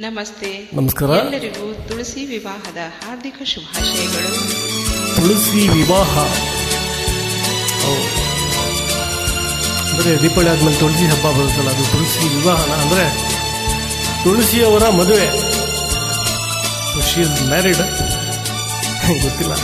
ನಮಸ್ತೆ. ನಮಸ್ಕಾರ. ಎಲ್ಲರಿಗೂ ತುಳಸಿ ವಿವಾಹದ ಹಾರ್ದಿಕ ಶುಭಾಶಯಗಳು. ತುಳಸಿ ವಿವಾಹ ಅಂದರೆ ದೀಪಾವಳಿ ಆದ್ಮೇಲೆ ತುಳಸಿ ಹಬ್ಬ ಬರುತ್ತಲ್ಲ, ಅದು ತುಳಸಿ ವಿವಾಹನ ಅಂದರೆ ತುಳಸಿಯವರ ಮದುವೆ. ಶಿ ಇಸ್ ಮ್ಯಾರಿಡ್, ಗೊತ್ತಿಲ್ಲ.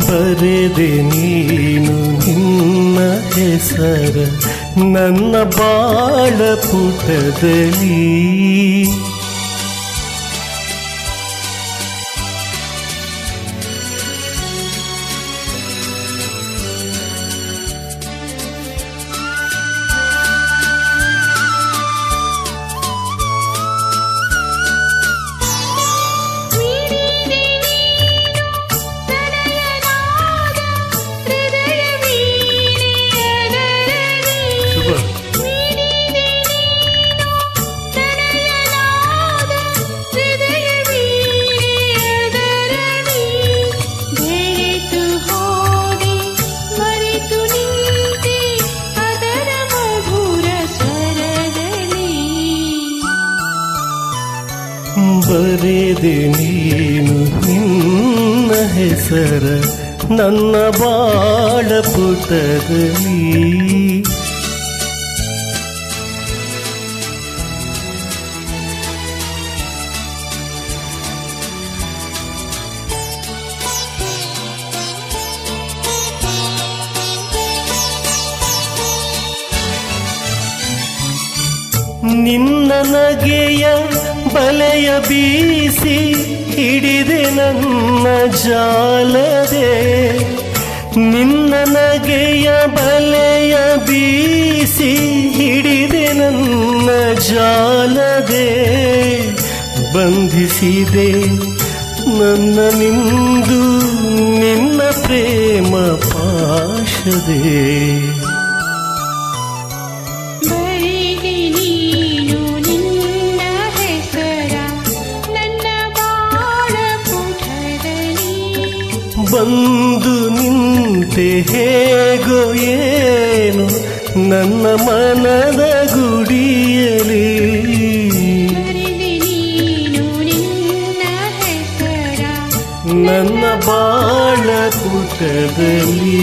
ಬರೆದೆ ನೀನು ನಿನ್ನ ಹೆಸರ ನನ್ನ ಬಾಳ ಪುಟದಲ್ಲಿ. ಬರೆದೆ ನೀನು ನಿನ್ನ ಹೆಸರ ನನ್ನ ಬಾಳ ಪುಟದಲ್ಲಿ. ನಿನ್ನ ನಗೆಯ ಬಲೆಯ ಬೀಸಿ ಹಿಡಿದೆ ನನ್ನ ಜಾಲದೆ. ನಿನ್ನ ನಗೆಯ ಬಲೆಯ ಬೀಸಿ ಹಿಡಿದೆ ನನ್ನ ಜಾಲದೆ. ಬಂಧಿಸಿದೆ ನನ್ನ ನಿಂದು ನಿನ್ನ ಪ್ರೇಮ ಪಾಶದೆ. ಬಂದು ನಿಂತೆ ಹೇಗೋ ಏನೋ ನನ್ನ ಮನದ ಗುಡಿಯಲಿ. ನನ್ನ ಬಾಳ ಪುಟದಲ್ಲಿ.